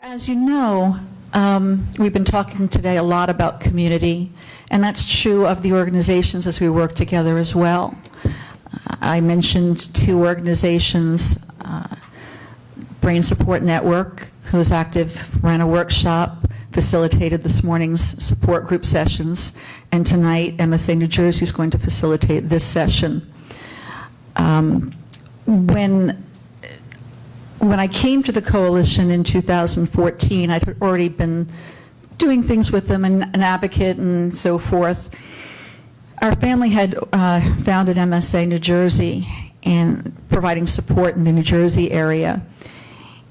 As you know, we've been talking today a lot about community, and that's true of the organizations as we work together as well. I mentioned two organizations, Brain Support Network, who's active, ran a workshop, facilitated this morning's support group sessions, and tonight MSA New Jersey is going to facilitate this session. When I came to the coalition in 2014, I'd already been doing things with them and an advocate and so forth. Our family had founded MSA New Jersey and providing support in the New Jersey area.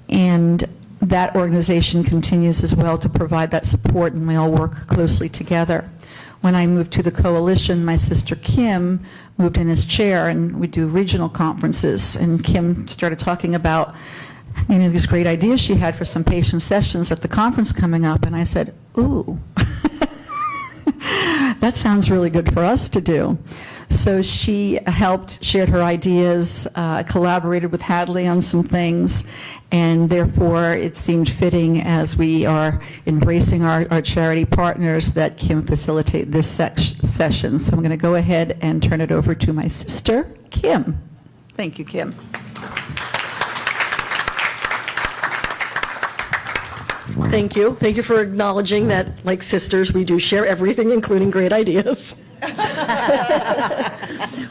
And that organization continues as well to provide that support, and we all work closely together. When I moved to the coalition, my sister Kim moved in as chair, and we do regional conferences, and Kim started talking about these great ideas she had for some patient sessions at the conference coming up, and I said, ooh, that sounds really good for us to do. So she helped, shared her ideas, collaborated with Hadley on some things, and therefore it seemed fitting as we are embracing our charity partners that Kim facilitate this session. So I'm going to go ahead and turn it over to my sister, Kim. Thank you, Kim. Thank you. Thank you for acknowledging that, like sisters, we do share everything, including great ideas.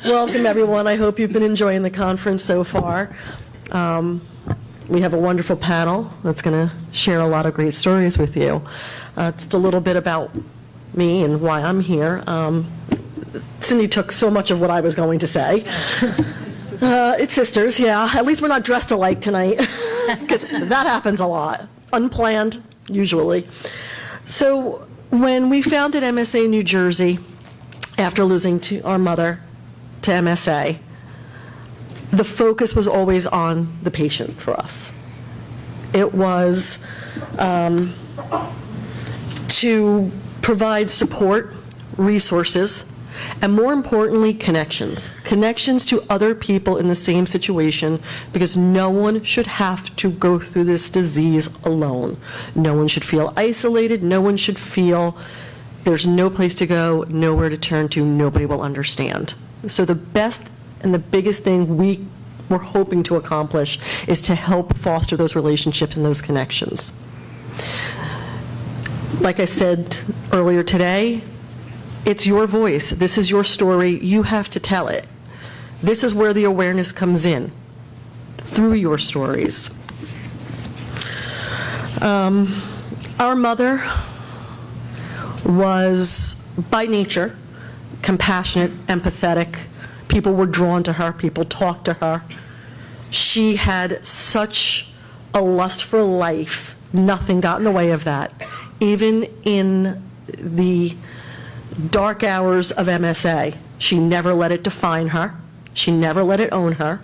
Welcome, everyone. I hope you've been enjoying the conference so far. We have a wonderful panel that's going to share a lot of great stories with you. Just a little bit about me and why I'm here. Cindy took so much of what I was going to say. It's sisters, yeah. At least we're not dressed alike tonight, because that happens a lot. Unplanned, usually. So when we founded MSA New Jersey, after losing our mother to MSA, the focus was always on the patient for us. It was to provide support, resources, and more importantly, connections to other people in the same situation, because no one should have to go through this disease alone. No one should feel isolated. No one should feel there's no place to go, nowhere to turn to, nobody will understand. So the best and the biggest thing we're hoping to accomplish is to help foster those relationships and those connections. Like I said earlier today, it's your voice. This is your story. You have to tell it. This is where the awareness comes in, through your stories. Our mother was, by nature, compassionate, empathetic. People were drawn to her. People talked to her. She had such a lust for life. Nothing got in the way of that. Even in the dark hours of MSA, she never let it define her. She never let it own her.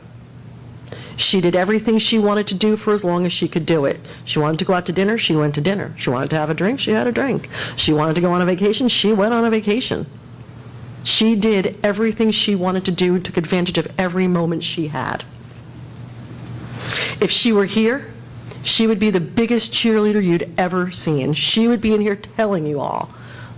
She did everything she wanted to do for as long as she could do it. She wanted to go out to dinner, she went to dinner. She wanted to have a drink, she had a drink. She wanted to go on a vacation, she went on a vacation. She did everything she wanted to do, took advantage of every moment she had. If she were here, she would be the biggest cheerleader you'd ever seen. She would be in here telling you all,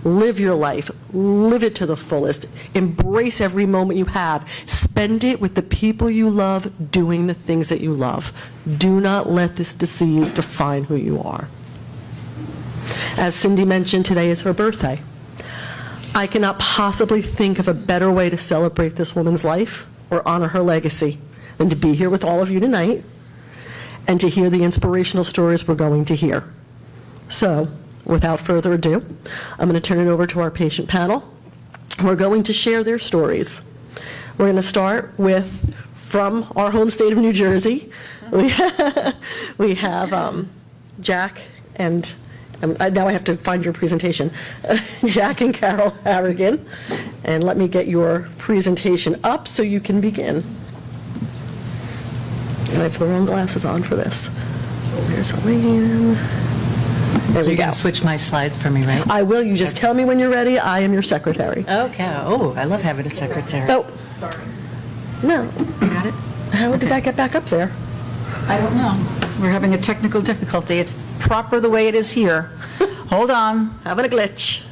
live your life, live it to the fullest, embrace every moment you have, spend it with the people you love, doing the things that you love. Do not let this disease define who you are. As Cindy mentioned, today is her birthday. I cannot possibly think of a better way to celebrate this woman's life or honor her legacy than to be here with all of you tonight and to hear the inspirational stories we're going to hear. So, without further ado, I'm going to turn it over to our patient panel. We're going to share their stories. We're going to start with, from our home state of New Jersey, we have Jack and, now I have to find your presentation, Jack and Carol Harrigan. And let me get your presentation up so you can begin. And I have the wrong glasses on for this. There's Elaine. There So we you're go. going to switch my slides for me, right? I will. You just tell me when you're ready. I am your secretary. Okay. Oh, I love having a secretary. Oh. Sorry. No. Got it? How did that get back up there? I don't know. we're having a technical difficulty. It's proper the way it is here. Hold on. Having a glitch.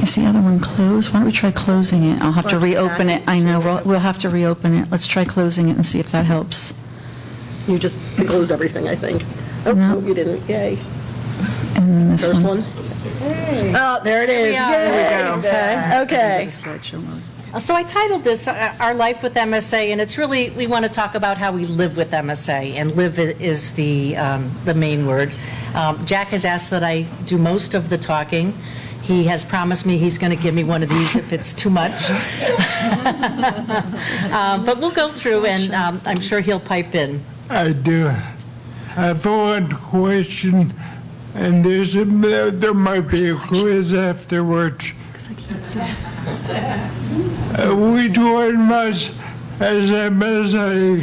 Is the other one closed? Why don't we try closing it? I'll have to reopen it. I know, we'll have to reopen it. Let's try closing it and see if that helps. You just closed everything, I think. Oh, No. no, you didn't. Yay. And then this First one. one. Oh, there it is. There we Yay. Okay. Slideshow mode. So I titled this Our Life with MSA, and it's really, we want to talk about how we live with MSA, and live is the main word. Jack has asked that I do most of the talking. He has promised me he's going to give me one of these if it's too much. But we'll go through, and I'm sure he'll pipe in. I do have one question, and there might be a quiz afterwards. Which one must has MSA?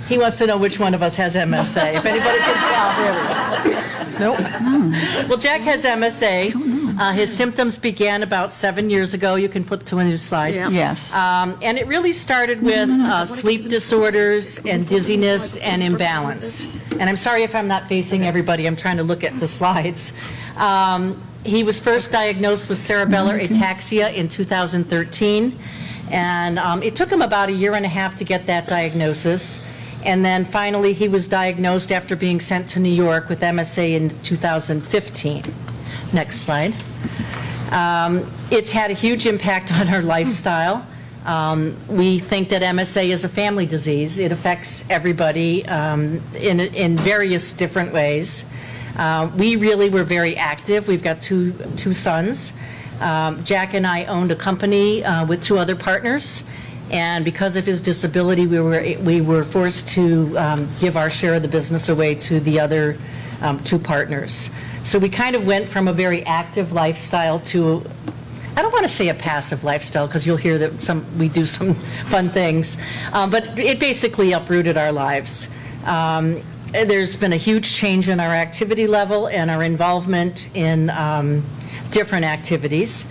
He wants to know which one of us has MSA, if anybody can tell, really. Nope. Well, Jack has MSA. His symptoms began about 7 years ago. You can flip to a new slide. Yeah. Yes. And it really started with sleep disorders and dizziness and imbalance. And I'm sorry if I'm not facing everybody. I'm trying to look at the slides. He was first diagnosed with cerebellar ataxia in 2013. And it took him about a year and a half to get that diagnosis. And then finally, he was diagnosed after being sent to New York with MSA in 2015. Next slide. It's had a huge impact on our lifestyle. We think that MSA is a family disease. It affects everybody in various different ways. We really were very active. We've got two sons. Jack and I owned a company with two other partners. And because of his disability, we were forced to give our share of the business away to the other two partners. So we kind of went from a very active lifestyle to, I don't want to say a passive lifestyle, because you'll hear that we do some fun things, but it basically uprooted our lives. There's been a huge change in our activity level and our involvement in different activities.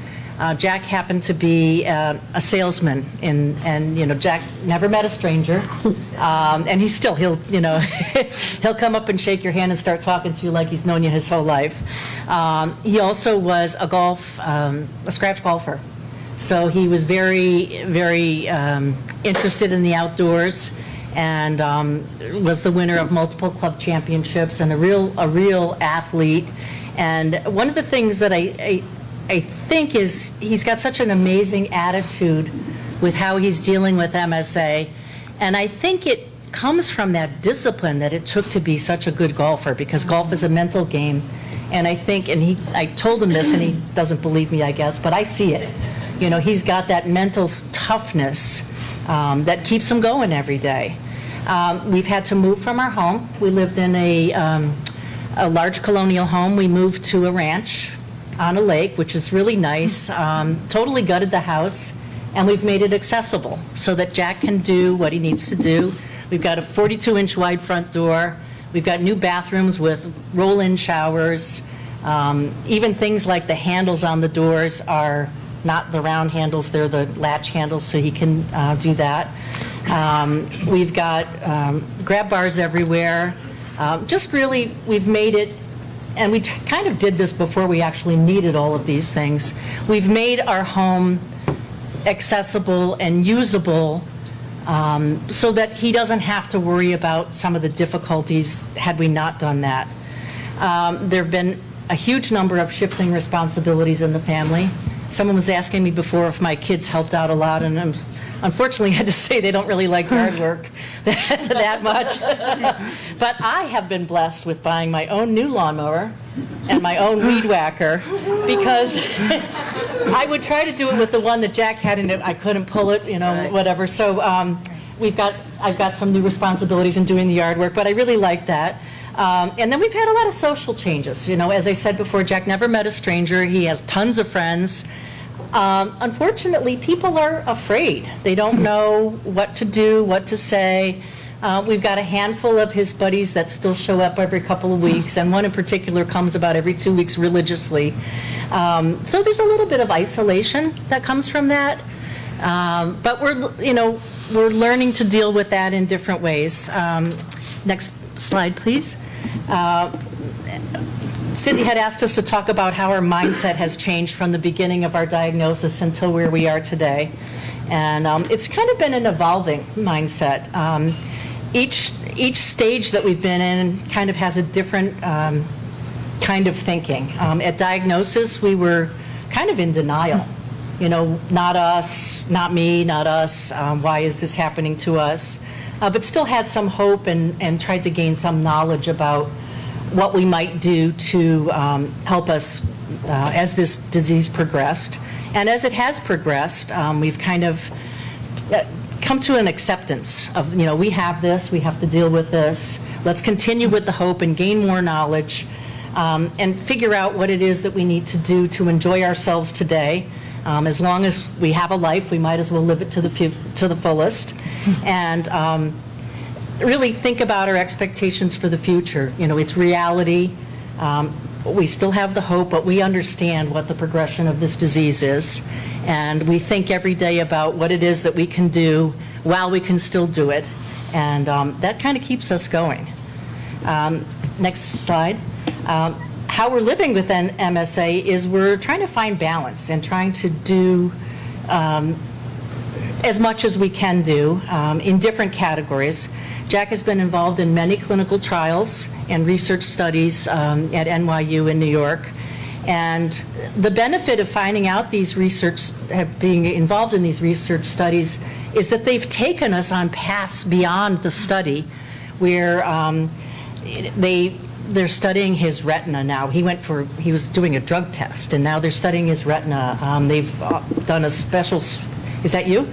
Jack happened to be a salesman, and you know, Jack never met a stranger, and he'll he'll come up and shake your hand and start talking to you like he's known you his whole life. He also was a scratch golfer, so he was very, very interested in the outdoors, and was the winner of multiple club championships and a real athlete. And one of the things that I think is he's got such an amazing attitude with how he's dealing with MSA, and I think it comes from that discipline that it took to be such a good golfer, because golf is a mental game. And I think, and I told him this, and he doesn't believe me, I guess, but I see it. You know, he's got that mental toughness that keeps him going every day. We've had to move from our home. We lived in a large colonial home. We moved to a ranch on a lake, which is really nice. Totally gutted the house, and we've made it accessible so that Jack can do what he needs to do. We've got a 42-inch wide front door. We've got new bathrooms with roll-in showers. Even things like the handles on the doors are not the round handles, they're the latch handles, so he can do that. We've got grab bars everywhere. Just really, we've made it, and we kind of did this before we actually needed all of these things. We've made our home accessible and usable so that he doesn't have to worry about some of the difficulties had we not done that. There have been a huge number of shifting responsibilities in the family. Someone was asking me before if my kids helped out a lot, and unfortunately I had to say they don't really like yard work that much. But I have been blessed with buying my own new lawnmower and my own weed whacker, because I would try to do it with the one that Jack had, and I couldn't pull it, whatever. So I've got some new responsibilities in doing the yard work, but I really like that. And then we've had a lot of social changes. As I said before, Jack never met a stranger. He has tons of friends. Unfortunately, people are afraid. They don't know what to do, what to say. We've got a handful of his buddies that still show up every couple of weeks, and one in particular comes about every 2 weeks religiously. So there's a little bit of isolation that comes from that. But we're learning to deal with that in different ways. Next slide, please. Cindy had asked us to talk about how our mindset has changed from the beginning of our diagnosis until where we are today. And it's kind of been an evolving mindset. Each stage that we've been in kind of has a different kind of thinking. At diagnosis, we were kind of in denial. You know, not us, not me, not us, why is this happening to us? But still had some hope and tried to gain some knowledge about what we might do to help us as this disease progressed. And as it has progressed, we've kind of come to an acceptance of, you know, we have this, we have to deal with this. Let's continue with the hope and gain more knowledge and figure out what it is that we need to do to enjoy ourselves today. As long as we have a life, we might as well live it to the fullest. And really think about our expectations for the future. You know, it's reality. We still have the hope, but we understand what the progression of this disease is. And we think every day about what it is that we can do while we can still do it. And that kind of keeps us going. Next slide. How we're living with MSA is we're trying to find balance and trying to do as much as we can do in different categories. Jack has been involved in many clinical trials and research studies at NYU in New York. And the benefit of finding out these being involved in these research studies is that they've taken us on paths beyond the study where they're studying his retina now. He was doing a drug test, and now they're studying his retina. They've done a special, is that you?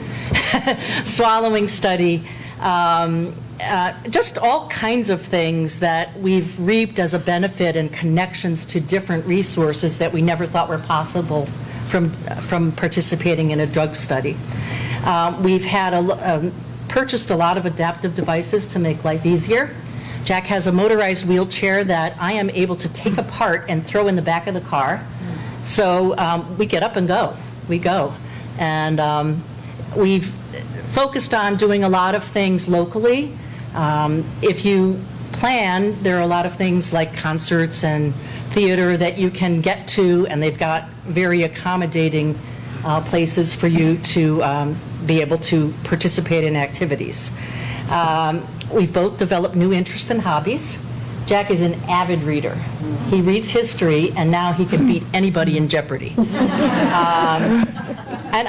Swallowing study. Just all kinds of things that we've reaped as a benefit and connections to different resources that we never thought were possible from participating in a drug study. We've had purchased a lot of adaptive devices to make life easier. Jack has a motorized wheelchair that I am able to take apart and throw in the back of the car. So we get up and go. We go. And we've focused on doing a lot of things locally. If you plan, there are a lot of things like concerts and theater that you can get to, and they've got very accommodating places for you to be able to participate in activities. We've both developed new interests and hobbies. Jack is an avid reader. He reads history, and now he can beat anybody in Jeopardy. And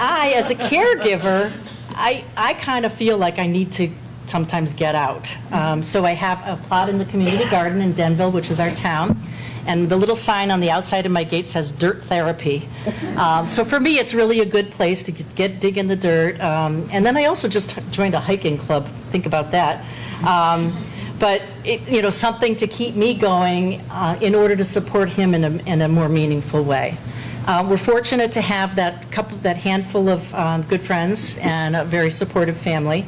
I, as a caregiver, I kind of feel like I need to sometimes get out. So I have a plot in the community garden in Denville, which is our town, and the little sign on the outside of my gate says dirt therapy. So for me, it's really a good place to dig in the dirt. And then I also just joined a hiking club. Think about that. But something to keep me going in order to support him in a more meaningful way. We're fortunate to have that handful of good friends and a very supportive family.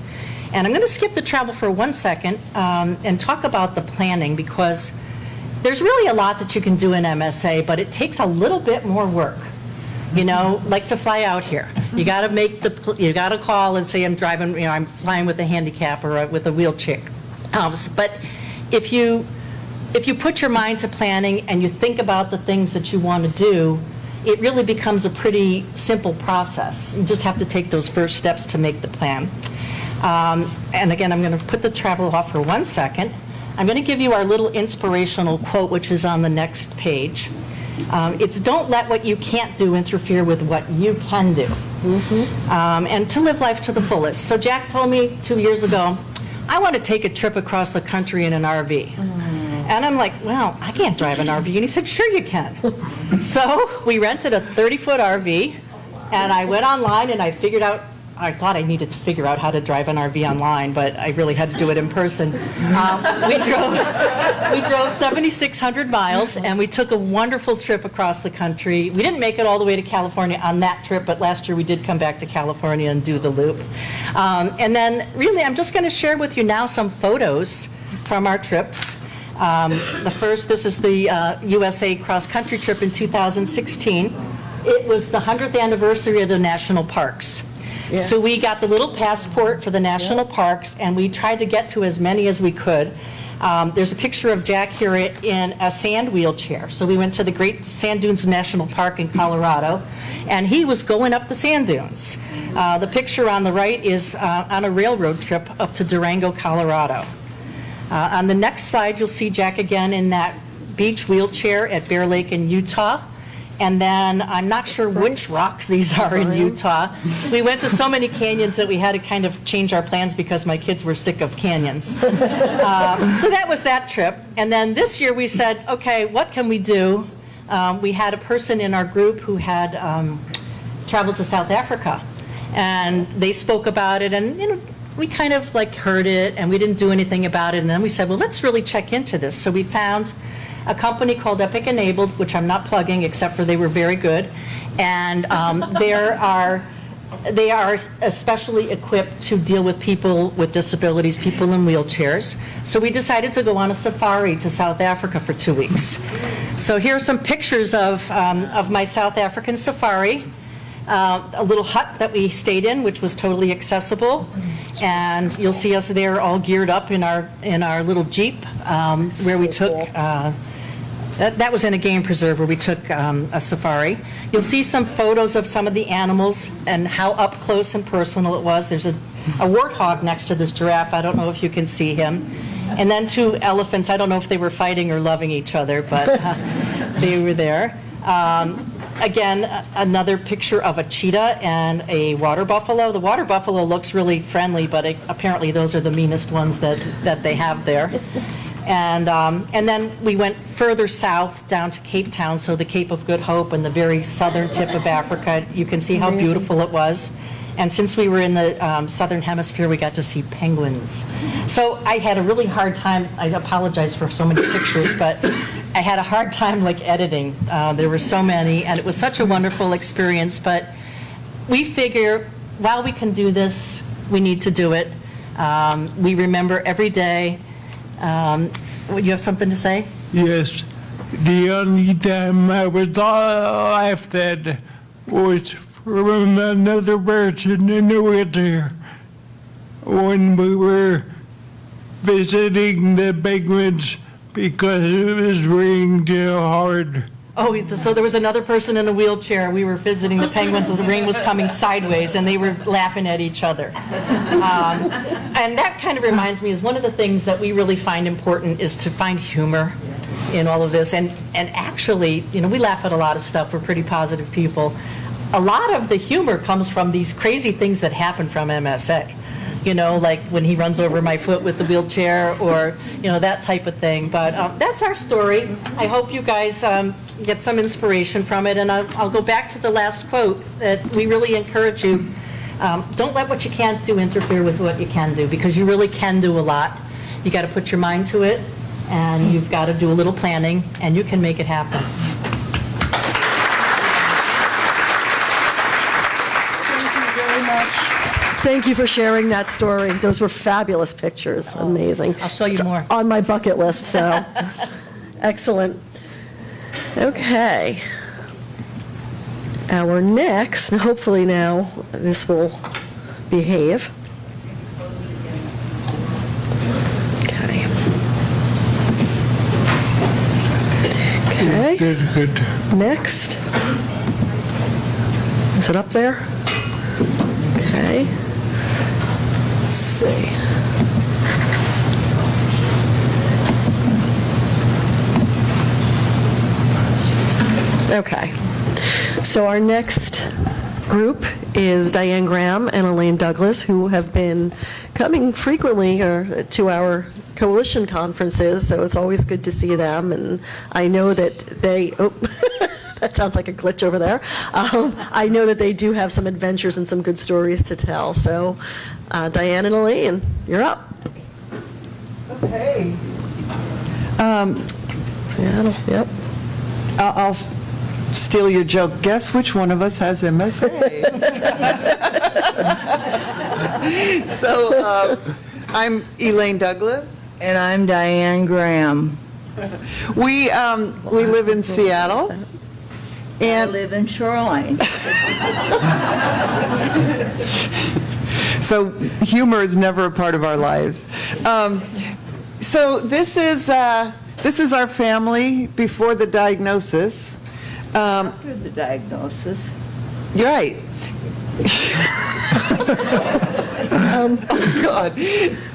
And I'm going to skip the travel for 1 second and talk about the planning, because there's really a lot that you can do in MSA, but it takes a little bit more work. Like to fly out here. You got to call and say I'm driving, I'm flying with a handicap or with a wheelchair. But if you put your mind to planning and you think about the things that you want to do, it really becomes a pretty simple process. You just have to take those first steps to make the plan. And again, I'm going to put the travel off for 1 second. I'm going to give you our little inspirational quote, which is on the next page. It's don't let what you can't do interfere with what you can do. And to live life to the fullest. So Jack told me 2 years ago, I want to take a trip across the country in an RV. And I'm like, well, I can't drive an RV. And he said, sure you can. So we rented a 30-foot RV, and I went online and I thought I needed to figure out how to drive an RV online, but I really had to do it in person. We drove 7,600 miles, and we took a wonderful trip across the country. We didn't make it all the way to California on that trip, but last year we did come back to California and do the loop. And then really, I'm just going to share with you now some photos from our trips. This is the USA cross-country trip in 2016. It was the 100th anniversary of the national parks. So we got the little passport for the national parks, and we tried to get to as many as we could. There's a picture of Jack here in a sand wheelchair. So we went to the Great Sand Dunes National Park in Colorado, and he was going up the sand dunes. The picture on the right is on a railroad trip up to Durango, Colorado. On the next slide, you'll see Jack again in that beach wheelchair at Bear Lake in Utah. And then, I'm not sure which rocks these are in Utah. We went to so many canyons that we had to kind of change our plans because my kids were sick of canyons. So that was that trip. And then this year we said, okay, what can we do? We had a person in our group who had traveled to South Africa. And they spoke about it, and we kind of like heard it, and we didn't do anything about it. And then we said, well, let's really check into this. So we found a company called Epic Enabled, which I'm not plugging except for they were very good, and they are especially equipped to deal with people with disabilities, people in wheelchairs. So we decided to go on a safari to South Africa for 2 weeks. So here are some pictures of my South African safari. A little hut that we stayed in, which was totally accessible, and you'll see us there all geared up in our little Jeep, where we took. That was in a game preserve where we took a safari. You'll see some photos of some of the animals and how up close and personal it was. There's a warthog next to this giraffe. I don't know if you can see him. And then 2 elephants. I don't know if they were fighting or loving each other, but they were there. Again, another picture of a cheetah and a water buffalo. The water buffalo looks really friendly, but apparently those are the meanest ones that they have there. And then we went further south down to Cape Town, so the Cape of Good Hope and the very southern tip of Africa. You can see how beautiful it was. And since we were in the southern hemisphere, we got to see penguins. So I had a really hard time. I apologize for so many pictures, but I had a hard time like editing. There were so many, and it was such a wonderful experience. But we figure, while we can do this, we need to do it. We remember every day. You have something to say? Yes. The only time I was laughed at was from another person in a wheelchair when we were visiting the penguins because it was raining too hard. Oh, so there was another person in a wheelchair. We were visiting the penguins as the rain was coming sideways, and they were laughing at each other. And that kind of reminds me is one of the things that we really find important is to find humor in all of this. And actually, we laugh at a lot of stuff. We're pretty positive people. A lot of the humor comes from these crazy things that happen from MSA. Like when he runs over my foot with the wheelchair or, that type of thing. But that's our story. I hope you guys get some inspiration from it. And I'll go back to the last quote that we really encourage you. Don't let what you can't do interfere with what you can do, because you really can do a lot. You got to put your mind to it, and you've got to do a little planning, and you can make it happen. Thank you for sharing that story. Those were fabulous pictures. Amazing. I'll show you more. On my bucket list, so excellent. Okay. Our next, and hopefully now this will behave. Okay. Okay. Good. Next. Is it up there? Okay. Let's see. Okay. So our next group is Diane Graham and Elaine Douglas, who have been coming frequently to our coalition conferences, so it's always good to see them. And I know that they, that sounds like a glitch over there. I know that they do have some adventures and some good stories to tell. So Diane and Elaine, you're up. Okay. Yep. I'll steal your joke. Guess which one of us has MSA? So I'm Elaine Douglas. And I'm Diane Graham. We live in Seattle. I live in Shoreline. So humor is never a part of our lives. So this is our family before the diagnosis. After the diagnosis. You're right. Oh, God.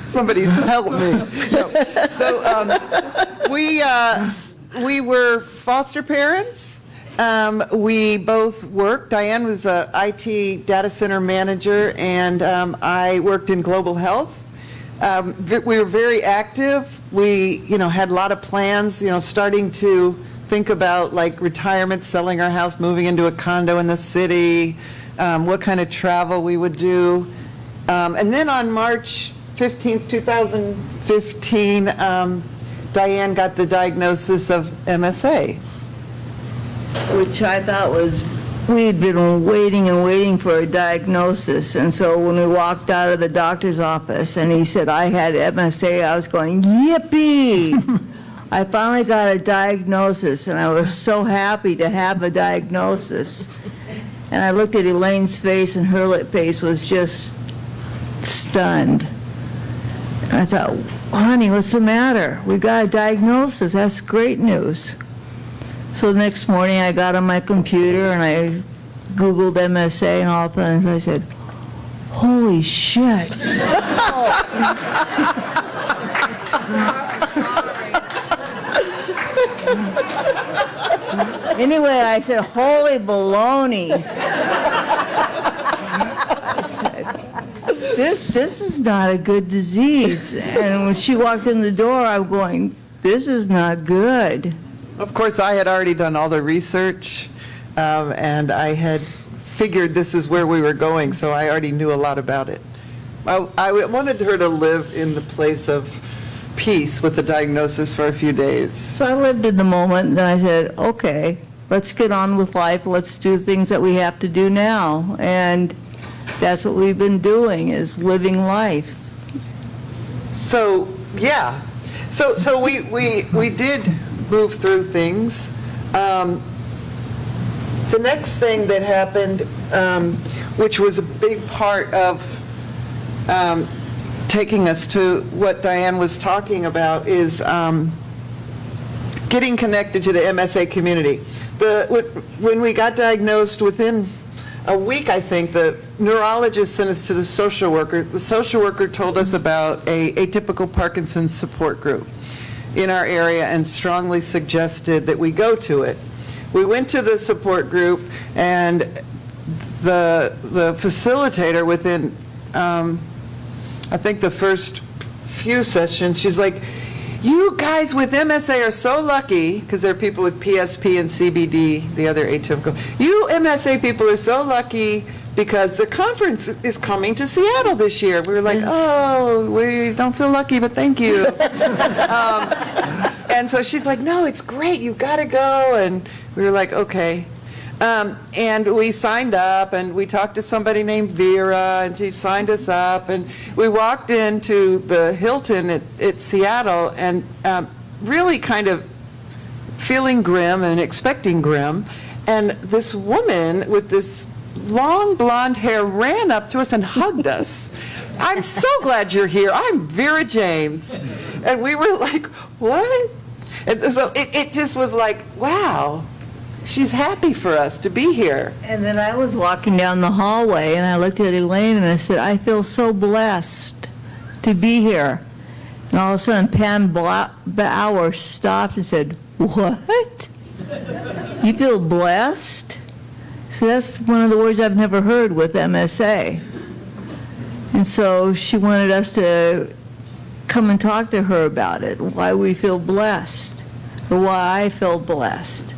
Somebody's help me. No. So we were foster parents. We both worked. Diane was a IT data center manager, and I worked in global health. We were very active. We, had a lot of plans, starting to think about like retirement, selling our house, moving into a condo in the city, what kind of travel we would do. And then on March 15th, 2015, Diane got the diagnosis of MSA. Which I thought was, we had been waiting and waiting for a diagnosis. And so when we walked out of the doctor's office and he said I had MSA, I was going, yippee! I finally got a diagnosis, and I was so happy to have a diagnosis. And I looked at Elaine's face, and her face was just stunned. And I thought, honey, what's the matter? We got a diagnosis. That's great news. So the next morning I got on my computer and I Googled MSA and all things. I said, holy shit. Anyway, I said, holy baloney. I said, this is not a good disease. And when she walked in the door, I'm going, this is not good. Of course, I had already done all the research, and I had figured this is where we were going, so I already knew a lot about it. I wanted her to live in the place of peace with the diagnosis for a few days. So I lived in the moment, and I said, okay, let's get on with life. Let's do things that we have to do now. And that's what we've been doing, is living life. So, yeah. So we did move through things. The next thing that happened, which was a big part of taking us to what Diane was talking about, is getting connected to the MSA community. When we got diagnosed, within a week, I think, the neurologist sent us to the social worker. The social worker told us about a atypical Parkinson's support group in our area and strongly suggested that we go to it. We went to the support group, and the facilitator, within I think the first few sessions, she's like, you guys with MSA are so lucky, because there are people with PSP and CBD, the other atypical. You MSA people are so lucky because the conference is coming to Seattle this year. We were like, oh, we don't feel lucky, but thank you. And so she's like, no, it's great, you've got to go. And we were like, okay. And we signed up, and we talked to somebody named Vera, and she signed us up, and we walked into the Hilton at Seattle, and really kind of feeling grim and expecting grim. And this woman with this long blonde hair ran up to us and hugged us. I'm so glad you're here. I'm Vera James. And we were like, what? And so it just was like, wow. She's happy for us to be here. And then I was walking down the hallway, and I looked at Elaine, and I said, I feel so blessed to be here. And all of a sudden, Pam Bauer stopped and said, what? You feel blessed? So that's one of the words I've never heard with MSA. And so she wanted us to come and talk to her about it, why we feel blessed, or why I feel blessed.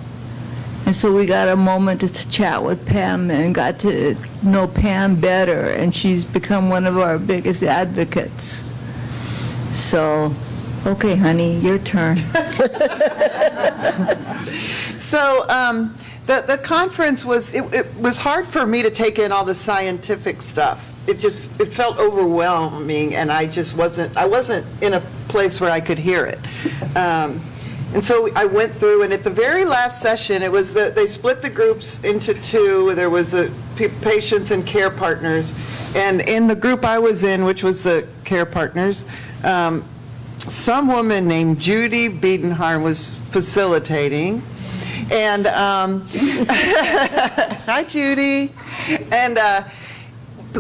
And so we got a moment to chat with Pam and got to know Pam better, and she's become one of our biggest advocates. So, okay, honey, your turn. So the conference was, it was hard for me to take in all the scientific stuff. It felt overwhelming, and I wasn't in a place where I could hear it. And so I went through, and at the very last session, it was they split the groups into two. There was the patients and care partners. And in the group I was in, which was the care partners, some woman named Judy Biedenharn was facilitating. And, hi, Judy. And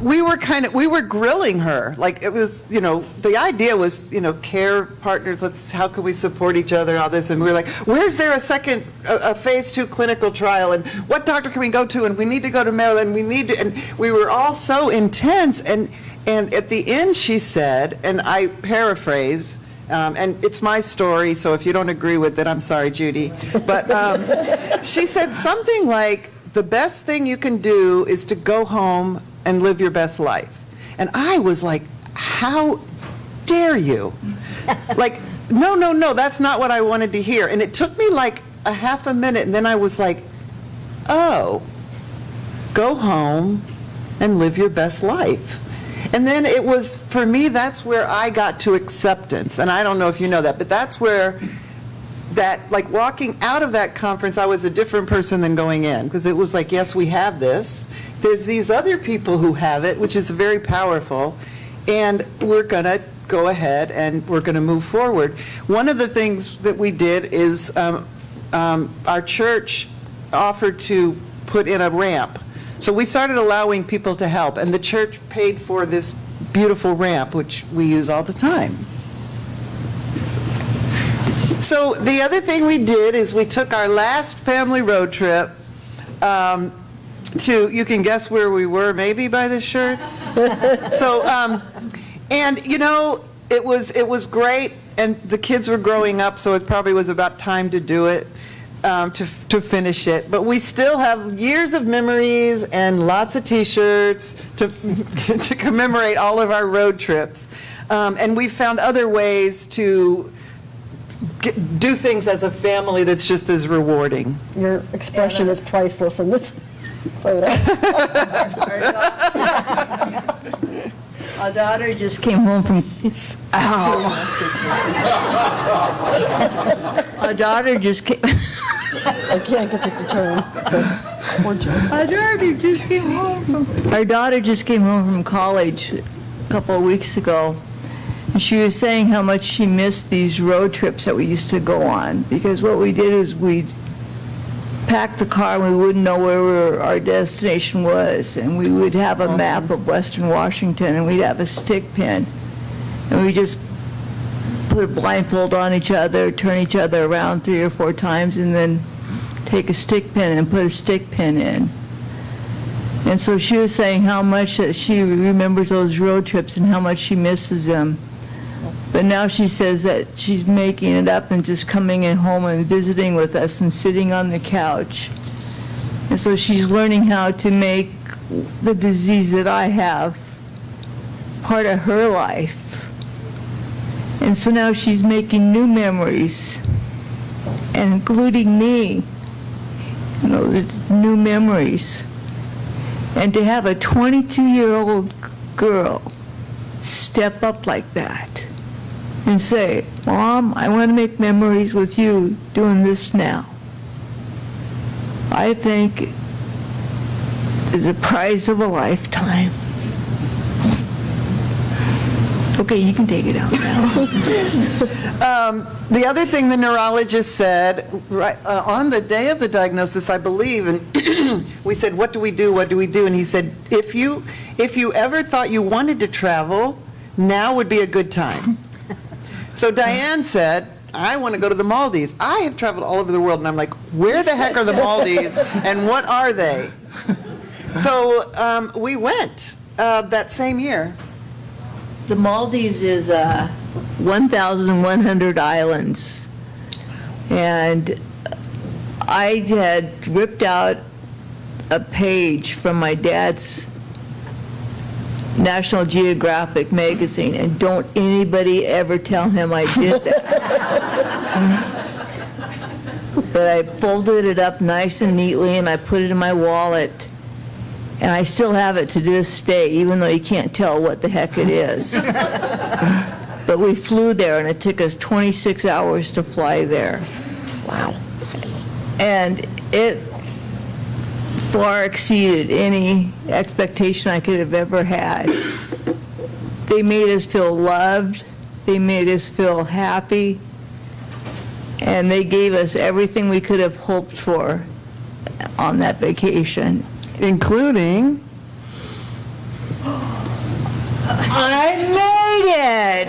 we were grilling her. Like, it was, the idea was, care partners, how can we support each other and all this. And we were like, where's there a phase 2 clinical trial? And what doctor can we go to? And we need to go to Maryland. And we were all so intense. And at the end, she said, and I paraphrase, and it's my story, so if you don't agree with it, I'm sorry, Judy. But she said something like, the best thing you can do is to go home and live your best life. And I was like, how dare you? Like, no, that's not what I wanted to hear. And it took me like a half a minute, and then I was like, oh, go home and live your best life. And then it was, for me, that's where I got to acceptance. And I don't know if you know that, but that's where like walking out of that conference, I was a different person than going in, because it was like, yes, we have this. There's these other people who have it, which is very powerful, and we're going to go ahead and we're going to move forward. One of the things that we did is our church offered to put in a ramp. So we started allowing people to help, and the church paid for this beautiful ramp, which we use all the time. So the other thing we did is we took our last family road trip to, you can guess where we were, maybe by the shirts. So, and it was great, and the kids were growing up, so it probably was about time to do it, to finish it. But we still have years of memories and lots of T-shirts to commemorate all of our road trips. And we found other ways to do things as a family that's just as rewarding. Your expression is priceless in this photo. Our daughter just came home from. Our daughter just came. I can't get this to turn. Our daughter just came home from college a couple of weeks ago, and she was saying how much she missed these road trips that we used to go on, because what we did is we'd pack the car and we wouldn't know where our destination was, and we would have a map of Western Washington, and we'd have a stick pin, and we just put a blindfold on each other, turn each other around 3 or 4 times, and then take a stick pin and put a stick pin in. And so she was saying how much that she remembers those road trips and how much she misses them. But now she says that she's making it up and just coming in home and visiting with us and sitting on the couch. And so she's learning how to make the disease that I have part of her life. And so now she's making new memories, and including me, new memories. And to have a 22-year-old girl step up like that and say, Mom, I want to make memories with you doing this now, I think is a prize of a lifetime. Okay, you can take it out now. The other thing the neurologist said, right, on the day of the diagnosis, I believe, and we said, what do we do, what do we do? And he said, if you ever thought you wanted to travel, now would be a good time. So Diane said, I want to go to the Maldives. I have traveled all over the world, and I'm like, where the heck are the Maldives, and what are they? So we went that same year. The Maldives is 1,100 islands, and I had ripped out a page from my dad's National Geographic magazine, and don't anybody ever tell him I did that. But I folded it up nice and neatly, and I put it in my wallet. And I still have it to this day, even though you can't tell what the heck it is. But we flew there, and it took us 26 hours to fly there. Wow. And it far exceeded any expectation I could have ever had. They made us feel loved, they made us feel happy, and they gave us everything we could have hoped for on that vacation. Including, I made it!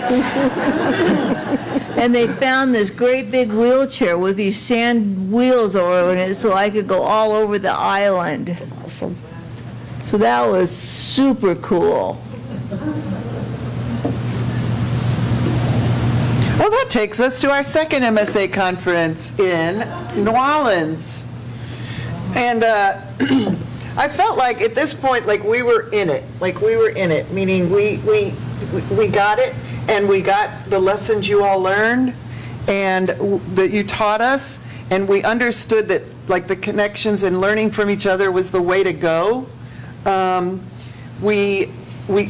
And they found this great big wheelchair with these sand wheels over it so I could go all over the island. Awesome. So that was super cool. well, that takes us to our second MSA conference in New Orleans. And I felt like at this point, like we were in it, meaning we got it, and we got the lessons you all learned and that you taught us, and we understood that like the connections and learning from each other was the way to go.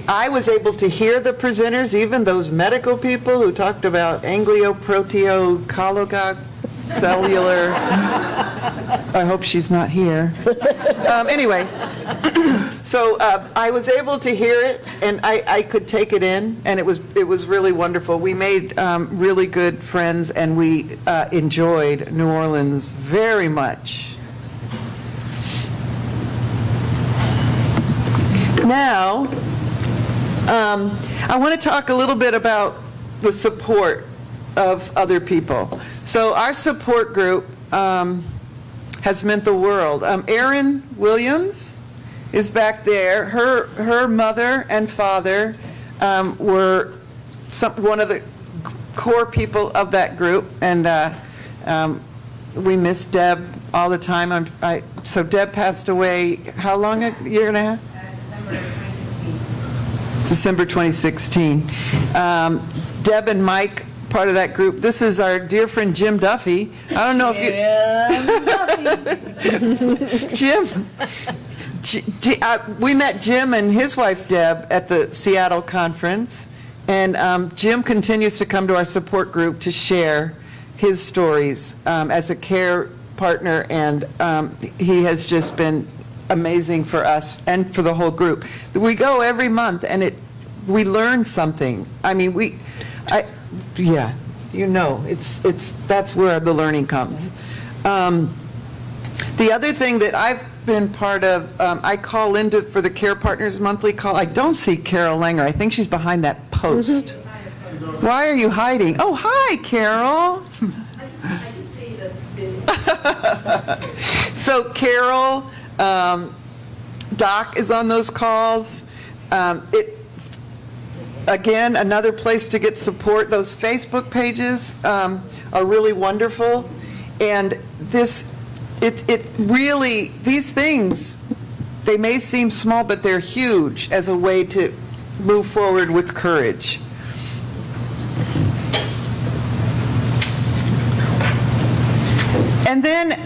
I was able to hear the presenters, even those medical people who talked about anglioproteocologac cellular. I hope she's not here. Anyway, so I was able to hear it, and I could take it in, and it was really wonderful. We made really good friends, and we enjoyed New Orleans very much. Now, I want to talk a little bit about the support of other people. So our support group has meant the world. Erin Williams is back there. Her mother and father were one of the core people of that group, and we miss Deb all the time. So Deb passed away, how long, a year and a half? December 2016. Deb and Mike, part of that group. This is our dear friend Jim Duffy. I don't know if you... Jim, we met Jim and his wife Deb at the Seattle conference, and Jim continues to come to our support group to share his stories as a care partner, and he has just been amazing for us and for the whole group. We go every month, and we learn something. I mean, yeah, you know, that's where the learning comes. The other thing that I've been part of, I call into for the Care Partners monthly call. I don't see Carol Langer. I think she's behind that post. Why are you hiding? Oh, hi, Carol. So Carol, Doc is on those calls. Again, another place to get support. Those Facebook pages are really wonderful, and it really, these things, they may seem small, but they're huge as a way to move forward with courage. And then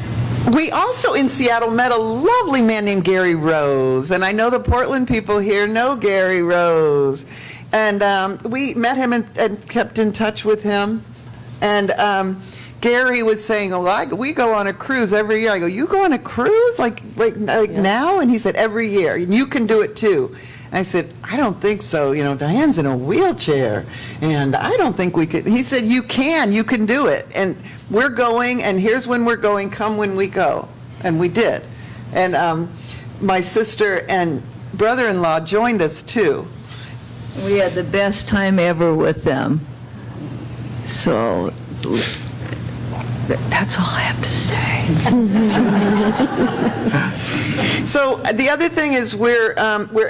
we also in Seattle met a lovely man named Gary Rose, and I know the Portland people here know Gary Rose. And we met him and kept in touch with him. And Gary was saying, oh, we go on a cruise every year. I go, you go on a cruise? Like now? And he said, every year. And you can do it too. And I said, I don't think so. You know, Diane's in a wheelchair. And I don't think we could. He said, you can do it. And we're going, and here's when we're going. Come when we go. And we did. And my sister and brother-in-law joined us too. We had the best time ever with them. So that's all I have to say. So the other thing is we're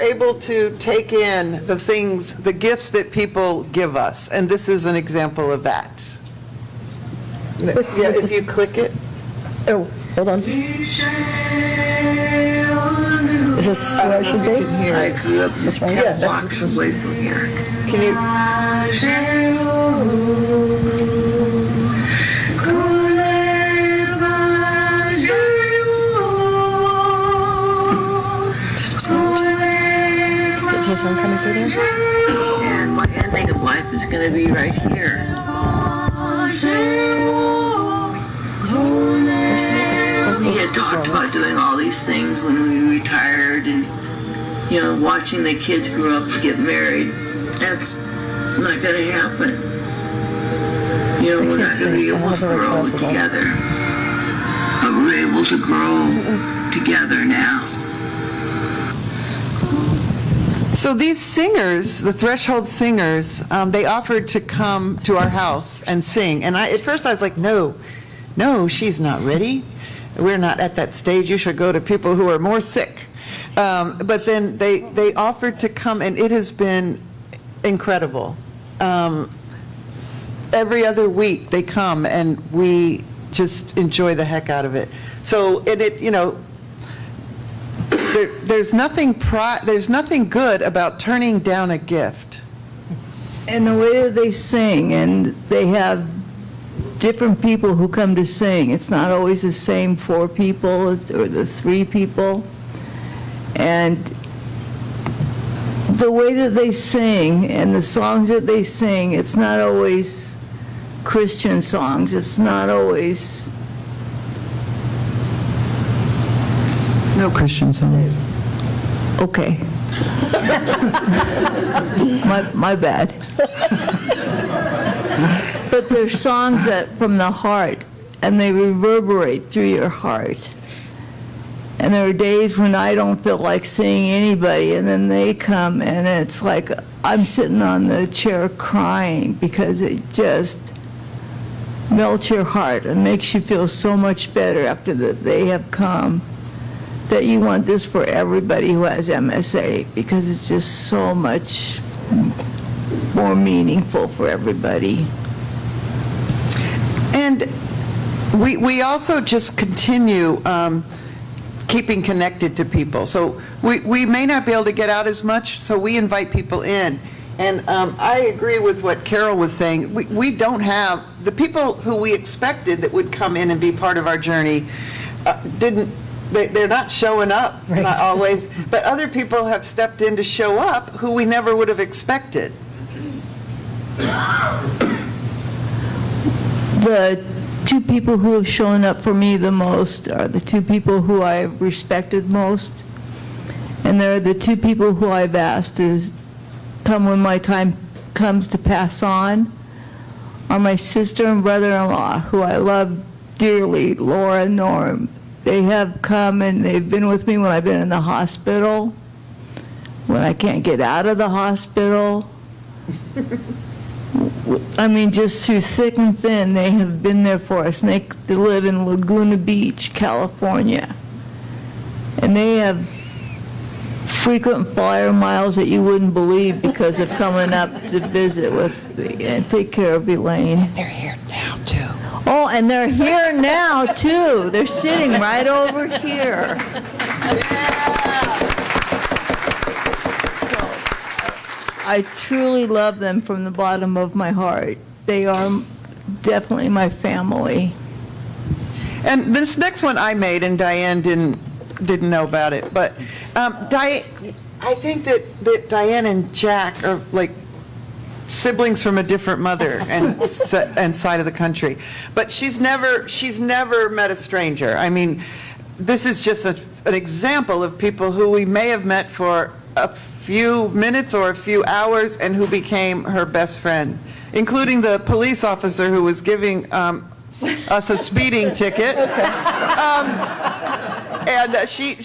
able to take in the things, the gifts that people give us, and this is an example of that. Yeah, if you click it. Oh, hold on. Is this where I should be? Can hear it. This one? Yeah, that's what's supposed to be. Can you? Is there someone coming through there? And my ending of life is going to be right here. We had talked about doing all these things when we retired, and watching the kids grow up and get married. That's not going to happen. We're not going to be able to grow together. But we're able to grow together now. So these singers, the Threshold singers, they offered to come to our house and sing. And at first I was like, no, she's not ready. We're not at that stage. You should go to people who are more sick. But then they offered to come, and it has been incredible. Every other week they come, and we just enjoy the heck out of it. So there's nothing good about turning down a gift. And the way that they sing, and they have different people who come to sing. It's not always the same 4 people or the 3 people. And the way that they sing and the songs that they sing, it's not always Christian songs. It's not always... It's no Christian songs. Okay. my bad. But they're songs that from the heart, and they reverberate through your heart. And there are days when I don't feel like seeing anybody, and then they come, and it's like I'm sitting on the chair crying because it just melts your heart and makes you feel so much better after that they have come, that you want this for everybody who has MSA, because it's just so much more meaningful for everybody. And we also just continue keeping connected to people. So we may not be able to get out as much, so we invite people in. And I agree with what Carol was saying. We don't have, the people who we expected that would come in and be part of our journey they're not showing up, right. Not always, but other people have stepped in to show up who we never would have expected. The 2 people who have shown up for me the most are the 2 people who I've respected most, and they're the 2 people who I've asked to come when my time comes to pass on, are my sister and brother-in-law, who I love dearly, Laura and Norm. They have come and they've been with me when I've been in the hospital, when I can't get out of the hospital. I mean, just through thick and thin, they have been there for us. And they live in Laguna Beach, California. And they have frequent flyer miles that you wouldn't believe because of coming up to visit with me and take care of Elaine. They're here now, too. Oh, and they're here now, too. They're sitting right over here. So, I truly love them from the bottom of my heart. They are definitely my family. And this next one I made, and Diane didn't know about it, but I think that Diane and Jack are like siblings from a different mother and side of the country. But she's never met a stranger. I mean, this is just an example of people who we may have met for a few minutes or a few hours and who became her best friend, including the police officer who was giving us a speeding ticket. And she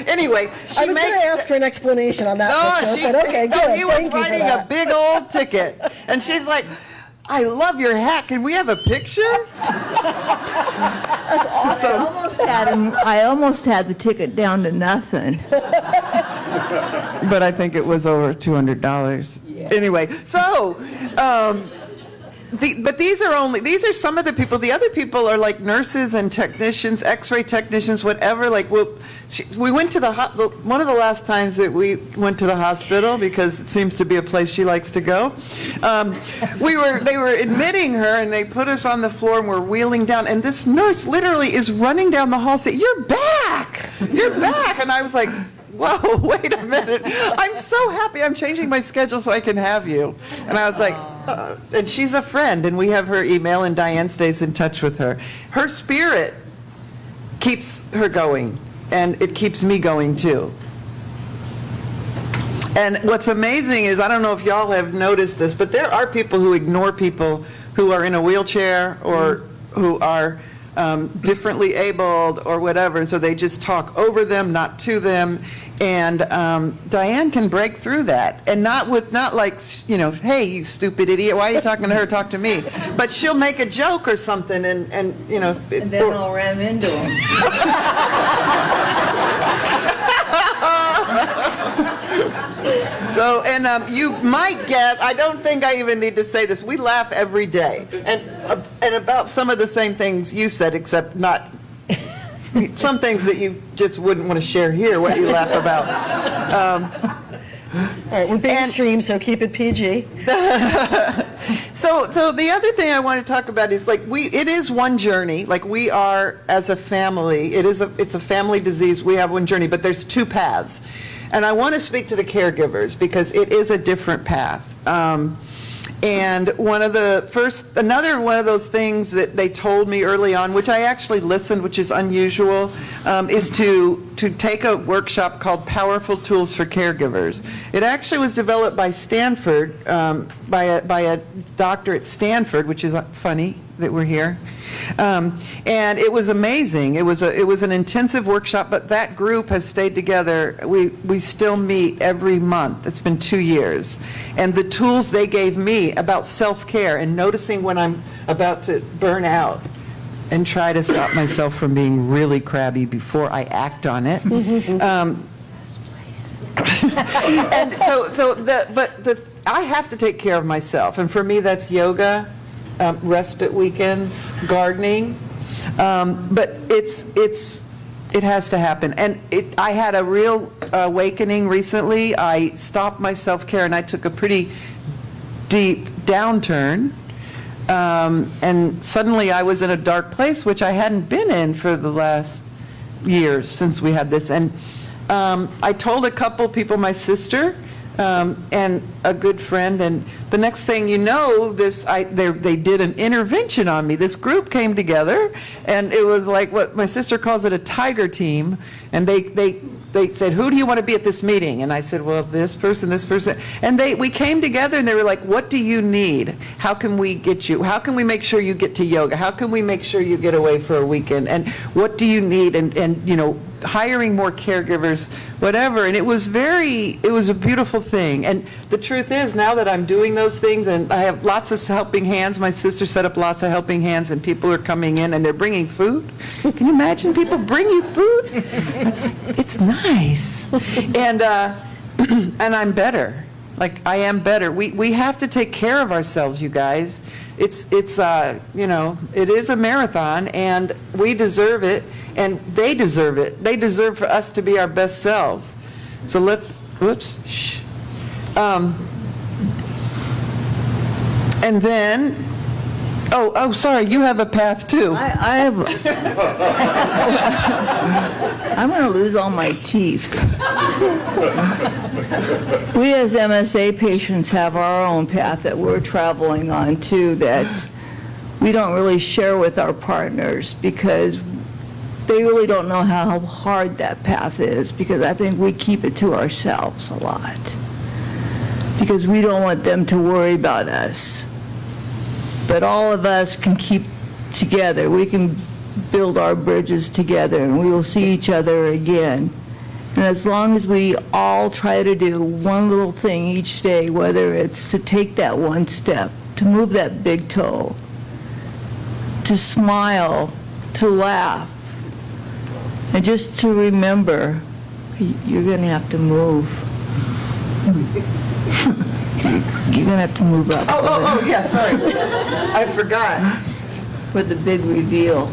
anyway, I was going to ask for an explanation on that picture, but okay, good. He was Thank you for writing a that. big old ticket, and she's like, "I love your hat. Can we have a picture?" That's awesome. I almost had the ticket down to nothing. But I think it was over $200. Yeah. Anyway, so. But these are some of the people. The other people are like nurses and technicians, X-ray technicians, whatever. Like we went to one of the last times that we went to the hospital, because it seems to be a place she likes to go. They were admitting her, and they put us on the floor, and we're wheeling down, and this nurse literally is running down the hall saying, "You're back! You're back!" And I was like, whoa, wait a minute. I'm so happy I'm changing my schedule so I can have you. And I was like, and she's a friend, and we have her email, and Diane stays in touch with her. Her spirit keeps her going, and it keeps me going too. And what's amazing is, I don't know if y'all have noticed this, but there are people who ignore people who are in a wheelchair or who are differently abled or whatever, and so they just talk over them, not to them. And Diane can break through that, and not like, you know, hey, you stupid idiot, why are you talking to her? Talk to me. But she'll make a joke or something, and you know. And then I'll ram into him. So, and you might guess, I don't think I even need to say this, we laugh every day, and about some of the same things you said, except not some things that you just wouldn't want to share here, what you laugh about. All right, we're being streamed, so keep it PG. So the other thing I want to talk about is, like, it is one journey. Like, we are, as a family, it's a family disease. We have one journey, but there's two paths. And I want to speak to the caregivers because it is a different path. And another one of those things that they told me early on, which I actually listened, which is unusual, is to take a workshop called Powerful Tools for Caregivers. It actually was developed by Stanford, by a doctor at Stanford, which is funny that we're here. And it was amazing. It was an intensive workshop, but that group has stayed together. We still meet every month. It's been 2 years. And the tools they gave me about self-care and noticing when I'm about to burn out and try to stop myself from being really crabby before I act on it. And I have to take care of myself. And for me, that's yoga. Respite weekends, gardening, but it has to happen. And I had a real awakening recently. I stopped my self-care and I took a pretty deep downturn, and suddenly I was in a dark place, which I hadn't been in for the last years since we had this. And I told a couple people, my sister and a good friend, and the next thing you know, they did an intervention on me. This group came together, and it was like what my sister calls it, a tiger team, and they said, who do you want to be at this meeting? And I said, well, this person, and we came together, and they were like, what do you need? How can we get you? How can we make sure you get to yoga? How can we make sure you get away for a weekend? And what do you need? And you know, hiring more caregivers, whatever. And it was a beautiful thing. And the truth is, now that I'm doing those things, and I have lots of helping hands, my sister set up lots of helping hands, and people are coming in and they're bringing food. Can you imagine people bring you food? It's nice. And I'm better. Like, I am better. We have to take care of ourselves, you guys. It's you know, it is a marathon, and we deserve it. And they deserve it. They deserve for us to be our best selves. So shh. And then, sorry, you have a path too. I'm going to lose all my teeth. We as MSA patients have our own path that we're traveling on too, that we don't really share with our partners because they really don't know how hard that path is, because I think we keep it to ourselves a lot because we don't want them to worry about us. But all of us can keep together. We can build our bridges together, and we will see each other again. And as long as we all try to do one little thing each day, whether it's to take that one step, to move that big toe, to smile, to laugh, and just to remember, you're going to have to move. You're going to have to move up. Yeah, sorry. I forgot. For the big reveal.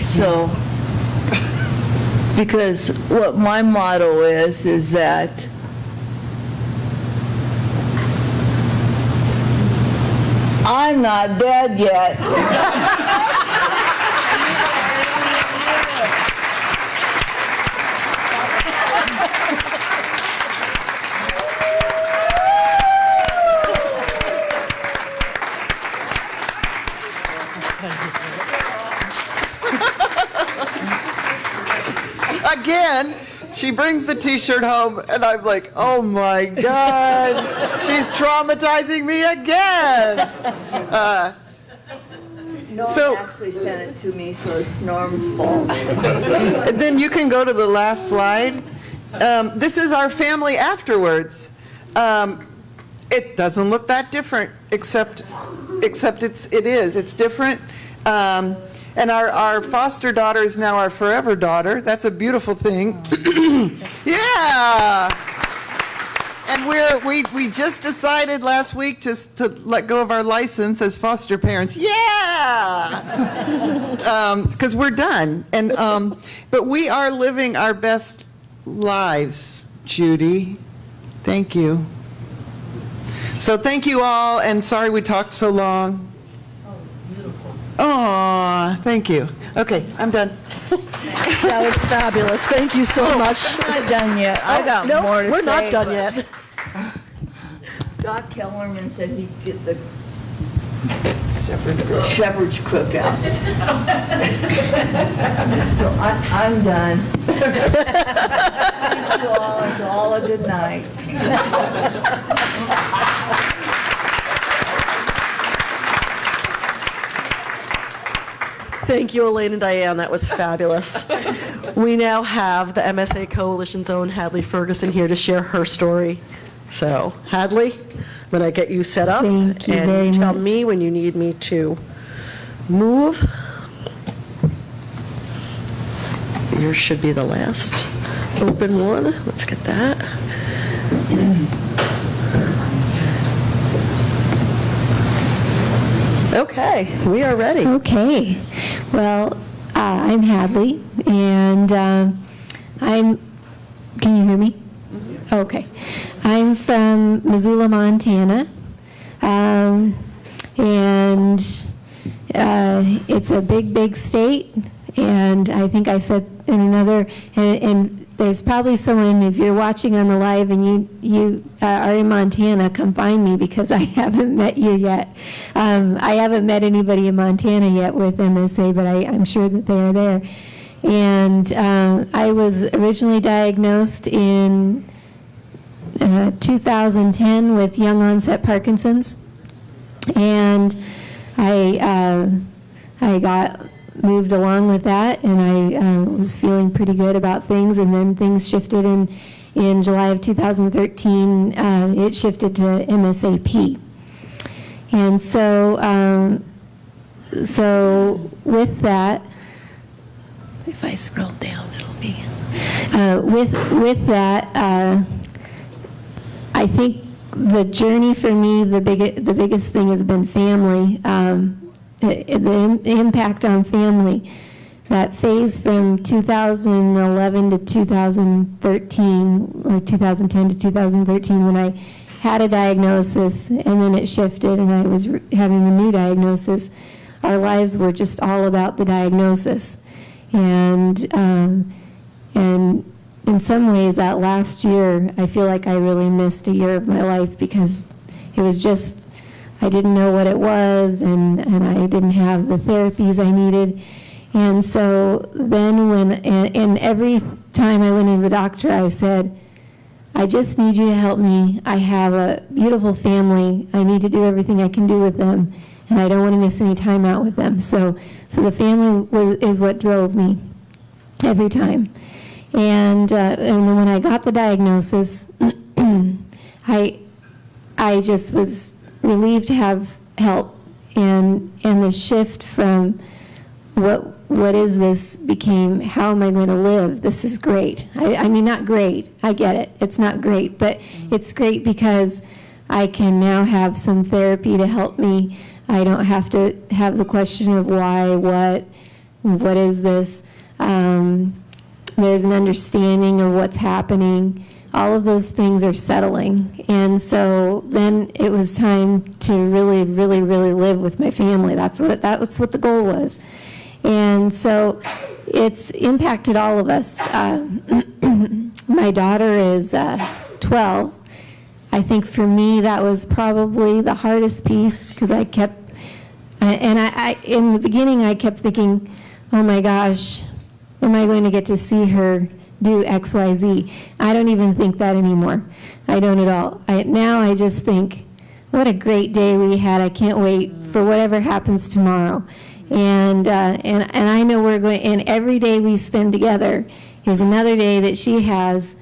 So, because what my motto is that I'm not dead yet. she brings the T-shirt home, and I'm like, oh my God, she's traumatizing me again. Norm actually sent it to me, so it's Norm's fault. And then you can go to the last slide. This is our family afterwards. It doesn't look that different, except it is. It's different. And our foster daughter is now our forever daughter. That's a beautiful thing. Yeah. And we just decided last week to let go of our license as foster parents. Yeah. Because we're done. And but we are living our best lives, Judy. Thank you. So thank you all, and sorry we talked so long. Oh, beautiful. Aw, thank you. Okay, I'm done. That was fabulous. Thank you so much. I'm not done yet. I got No, more to say. we're not done but yet. Doc Kellerman said he'd get the shepherd's crook out. So I'm done. Thank you all, and to all a good night. Thank you, Elaine and Diane. That was fabulous. We now have the MSA Coalition's own Hadley Ferguson here to share her story. So, Hadley, I'm going to get you set up. Thank you very and tell much. me when you need me to move. Yours should be the last open one. Let's get that. Okay, we are ready. Okay. Well, I'm Hadley, and can you hear me? Okay. I'm from Missoula, Montana, and it's a big, big state, and I think I said in another, and there's probably someone, if you're watching on the live and you are in Montana, come find me because I haven't met you yet. I haven't met anybody in Montana yet with MSA, but I'm sure that they are there. And I was originally diagnosed in 2010 with young onset Parkinson's, and I got moved along with that, and I was feeling pretty good about things, and then things shifted in July of 2013. It shifted to MSAP. And so with that, if I scroll down, it'll be, with that, I think the journey for me, the biggest thing has been family. The impact on family, that phase from 2011 to 2013, or 2010 to 2013, when I had a diagnosis and then it shifted and I was having a new diagnosis, our lives were just all about the diagnosis. And in some ways, that last year, I feel like I really missed a year of my life because it was just, I didn't know what it was, and I didn't have the therapies I needed. And so then and every time I went to the doctor, I said, I just need you to help me. I have a beautiful family. I need to do everything I can do with them, and I don't want to miss any time out with them. So the family is what drove me every time. And then when I got the diagnosis, I just was relieved to have help, and the shift from what is this became, how am I going to live? This is great. I mean, not great. I get it. It's not great, but it's great because I can now have some therapy to help me. I don't have to have the question of why, what is this? There's an understanding of what's happening. All of those things are settling. And so then it was time to really, really, really live with my family. That's what the goal was. And so it's impacted all of us. My daughter is 12. I think for me that was probably the hardest piece because I kept, and I in the beginning I kept thinking, oh my gosh, am I going to get to see her do X, Y, Z. I don't even think that anymore. I don't at all. Now I just think, what a great day we had. I can't wait for whatever happens tomorrow. And I know we're going, and every day we spend together is another day that she has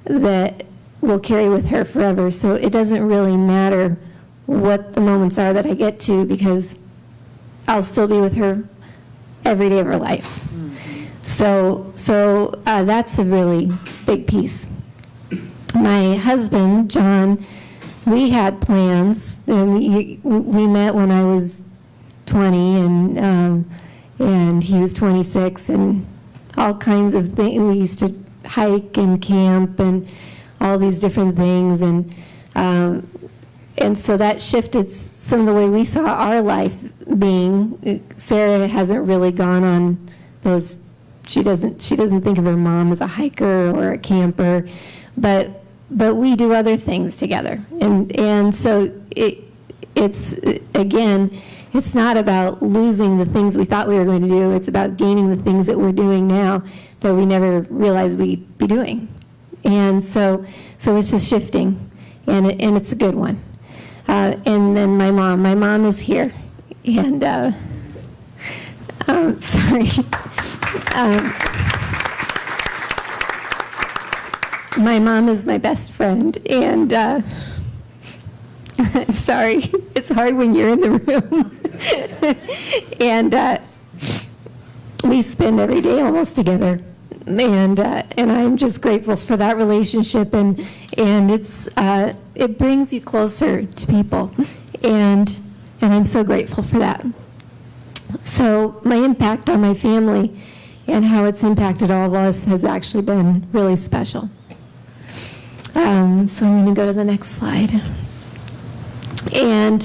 that will carry with her forever. So it doesn't really matter what the moments are that I get to, because I'll still be with her every day of her life. So that's a really big piece. My husband, John, we had plans, and we met when I was 20, and he was 26, and all kinds of things. We used to hike and camp and all these different things, and so that shifted some of the way we saw our life being. Sarah hasn't really gone on those. She doesn't think of her mom as a hiker or a camper, but we do other things together, and so it's again, it's not about losing the things we thought we were going to do. It's about gaining the things that we're doing now that we never realized we'd be doing, and so it's just shifting, and it's a good one. And then my mom is here, and sorry. My mom is my best friend, and sorry, it's hard when you're in the room. And we spend every day almost together, and I'm just grateful for that relationship, and it brings you closer to people, and I'm so grateful for that. So my impact on my family and how it's impacted all of us has actually been really special. So I'm going to go to the next slide. And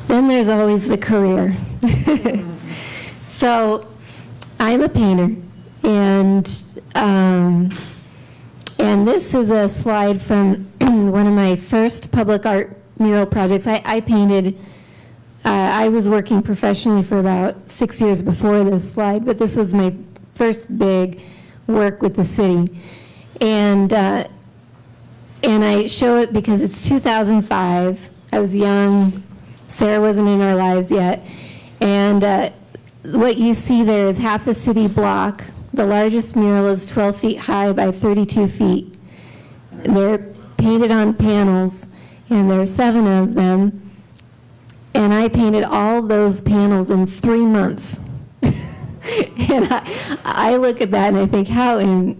then there's always the career. So I'm a painter, and this is a slide from one of my first public art mural projects. I painted. I was working professionally for about 6 years before this slide, but this was my first big work with the city. And I show it because it's 2005. I was young. Sarah wasn't in our lives yet. And what you see there is half a city block. The largest mural is 12 feet high by 32 feet. They're painted on panels, and there are 7 of them. And I painted all those panels in 3 months. And I look at that and I think, how did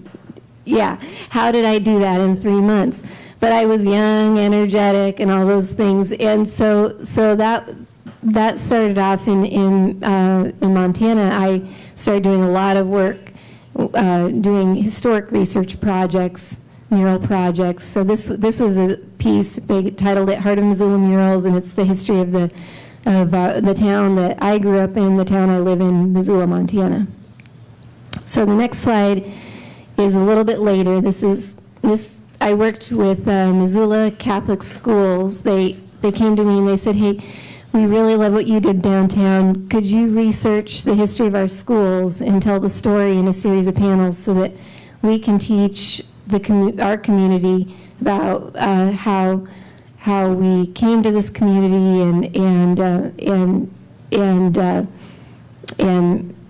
I do that in 3 months? But I was young, energetic, and all those things. And so that started off in Montana. I started doing a lot of work, doing historic research projects, mural projects. So this was a piece. They titled it "Heart of Missoula Murals," and it's the history of the town that I grew up in, the town I live in, Missoula, Montana. So the next slide is a little bit later. I worked with Missoula Catholic Schools. They came to me and they said, "Hey, we really love what you did downtown. Could you research the history of our schools and tell the story in a series of panels so that we can teach our community about how we came to this community and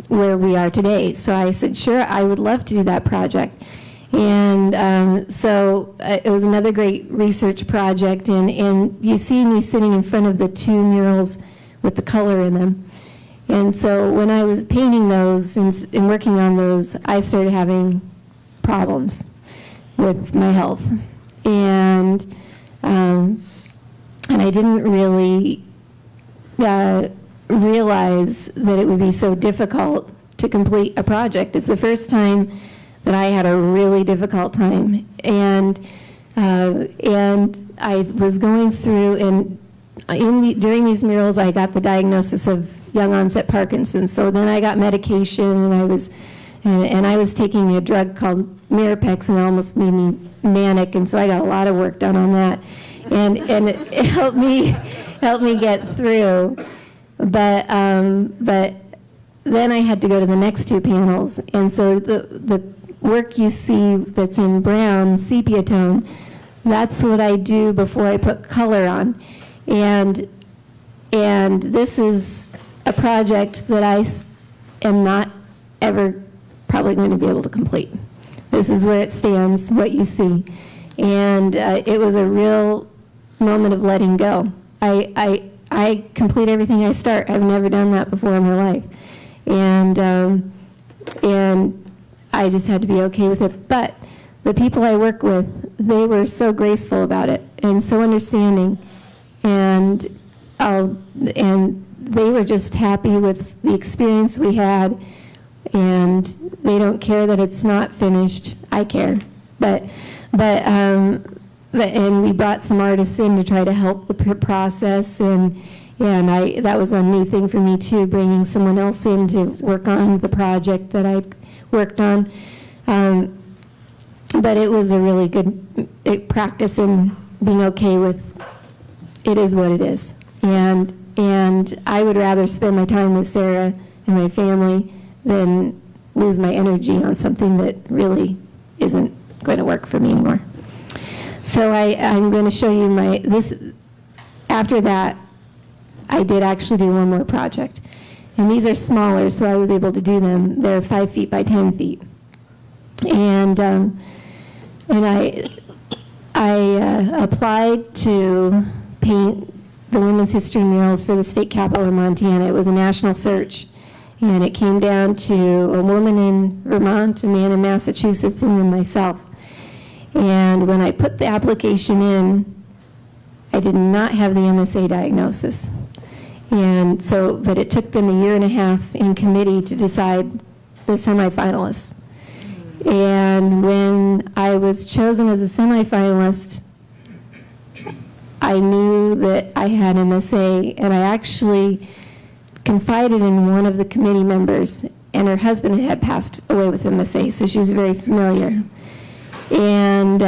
where we are today?" So I said, "Sure, I would love to do that project." And so it was another great research project, and you see me sitting in front of the 2 murals with the color in them. And so when I was painting those and working on those, I started having problems with my health. And I didn't really realize that it would be so difficult to complete a project. It's the first time that I had a really difficult time, and I was going through, and during these murals, I got the diagnosis of young onset Parkinson's. So then I got medication, and I was taking a drug called Mirapex, and it almost made me manic, and so I got a lot of work done on that, and it helped me get through. But then I had to go to the next 2 panels, and so the work you see that's in brown, sepia tone, that's what I do before I put color on. And this is a project that I am not ever probably going to be able to complete. This is where it stands, what you see. And it was a real moment of letting go. I complete everything I start. I've never done that before in my life. And I just had to be okay with it. But the people I work with, they were so graceful about it and so understanding. And they were just happy with the experience we had. And they don't care that it's not finished. I care. And we brought some artists in to try to help the process, and that was a new thing for me too, bringing someone else in to work on the project that I worked on. But it was a really good practice in being okay with it is what it is. And I would rather spend my time with Sarah and my family than lose my energy on something that really isn't going to work for me anymore. So I'm going to show you after that, I did actually do one more project. And these are smaller, so I was able to do them. They're 5 feet by 10 feet. And I applied to paint the women's history murals for the state capitol in Montana. It was a national search. And it came down to a woman in Vermont, a man in Massachusetts, and then myself. And when I put the application in, I did not have the MSA diagnosis. And so, but it took them 1.5 years in committee to decide the semifinalists. And when I was chosen as a semifinalist, I knew that I had MSA, and I actually confided in one of the committee members, and her husband had passed away with MSA, so she was very familiar. And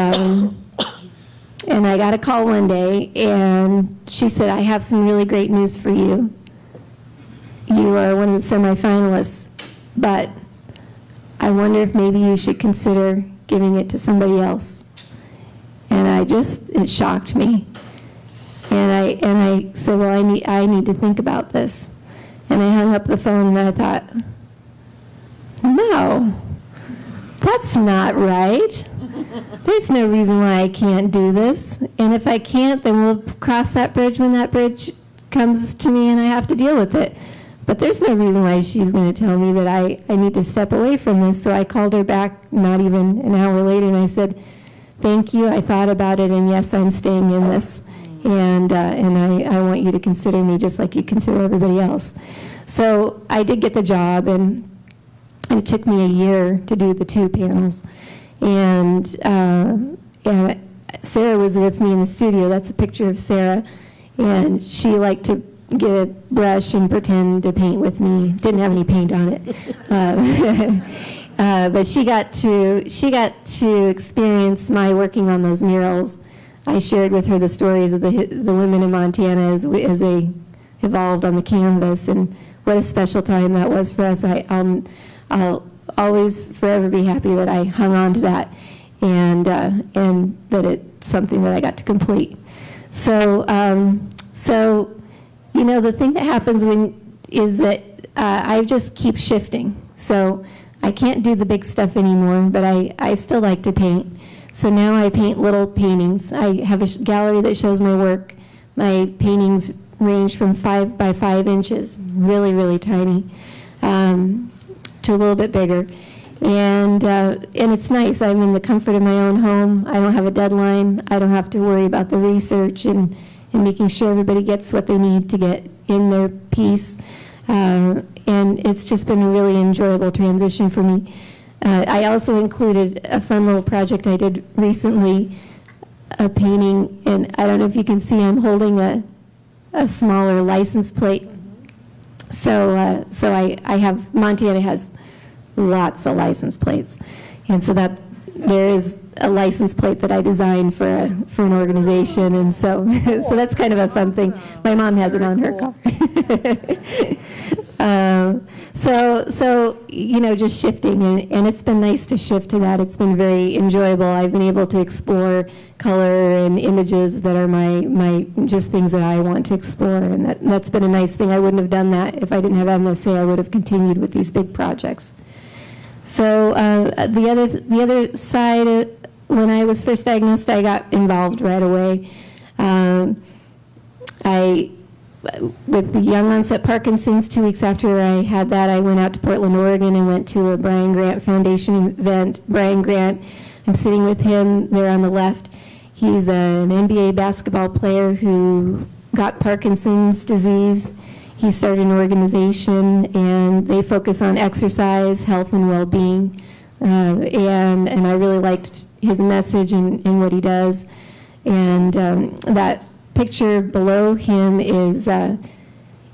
I got a call one day, and she said, I have some really great news for you. You are one of the semifinalists, but I wonder if maybe you should consider giving it to somebody else. And it shocked me. And I said, well, I need to think about this. And I hung up the phone, and I thought, no, that's not right. There's no reason why I can't do this. And if I can't, then we'll cross that bridge when that bridge comes to me and I have to deal with it. But there's no reason why she's going to tell me that I need to step away from this. So I called her back not even an hour later, and I said, thank you, I thought about it, and yes, I'm staying in this. And I want you to consider me just like you consider everybody else. So I did get the job, and it took me 1 year to do the 2 panels. And Sarah was with me in the studio. That's a picture of Sarah. And she liked to get a brush and pretend to paint with me. Didn't have any paint on it. But she got to experience my working on those murals. I shared with her the stories of the women in Montana as they evolved on the canvas, and what a special time that was for us. I'll always forever be happy that I hung on to that, and that it's something that I got to complete. So the thing that happens is that I just keep shifting. So I can't do the big stuff anymore, but I still like to paint. So now I paint little paintings. I have a gallery that shows my work. My paintings range from 5 by 5 inches, really, really tiny, to a little bit bigger. And it's nice. I'm in the comfort of my own home. I don't have a deadline. I don't have to worry about the research and making sure everybody gets what they need to get in their piece. And it's just been a really enjoyable transition for me. I also included a fun little project I did recently, a painting, and I don't know if you can see, I'm holding a smaller license plate. So I have, Montana has lots of license plates, and so that there is a license plate that I designed for an organization, and so so that's kind of a fun thing. My mom has it on her car. So, just shifting, and it's been nice to shift to that. It's been very enjoyable. I've been able to explore color and images that are my just things that I want to explore, and that's been a nice thing. I wouldn't have done that if I didn't have MSA. I would have continued with these big projects. So the other side, when I was first diagnosed, I got involved right away. With the young onset Parkinson's, 2 weeks after I had that, I went out to Portland, Oregon, and went to a Brian Grant Foundation event. Brian Grant, I'm sitting with him there on the left. He's an NBA basketball player who got Parkinson's disease. He started an organization, and they focus on exercise, health, and well-being. And I really liked his message and what he does. And that picture below him is,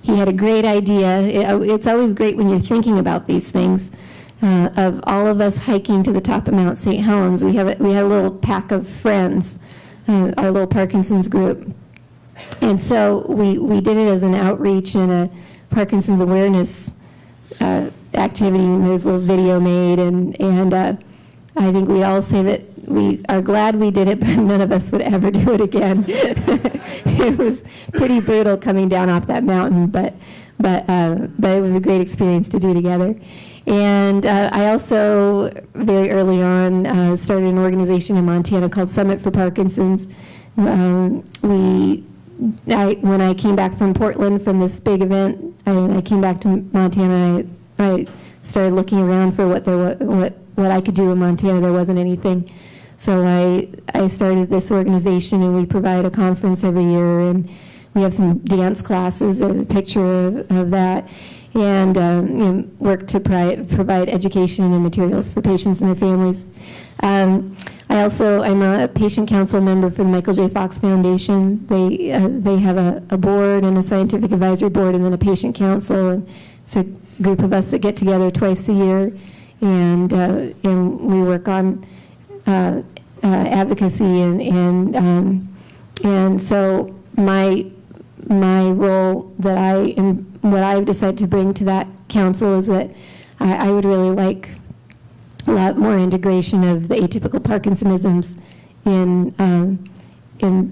he had a great idea. It's always great when you're thinking about these things, of all of us hiking to the top of Mount St. Helens. We had a little pack of friends, our little Parkinson's group. And so we did it as an outreach and a Parkinson's awareness activity, and there's a little video made, and I think we all say that we are glad we did it, but none of us would ever do it again. It was pretty brutal coming down off that mountain, but it was a great experience to do together. And I also, very early on, started an organization in Montana called Summit for Parkinson's. When I came back from Portland from this big event, I came back to Montana. I started looking around for what I could do in Montana. There wasn't anything. So I started this organization, and we provide a conference every year, and we have some dance classes. There's a picture of that, and work to provide education and materials for patients and their families. I'm a patient council member for the Michael J. Fox Foundation. They have a board and a scientific advisory board, and then a patient council. And it's a group of us that get together twice a year, and we work on advocacy, and so my role that what I've decided to bring to that council is that I would really like a lot more integration of the atypical Parkinsonisms in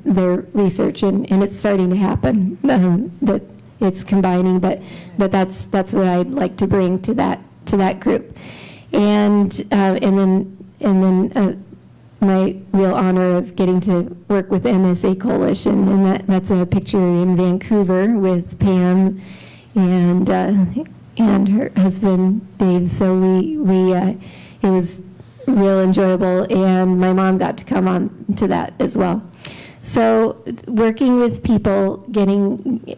their research, and it's starting to happen. That it's combining, but that's what I'd like to bring to that group, and then my real honor of getting to work with the MSA Coalition, and that's a picture in Vancouver with Pam and her husband Dave. So it was real enjoyable, and my mom got to come on to that as well. So working with people, getting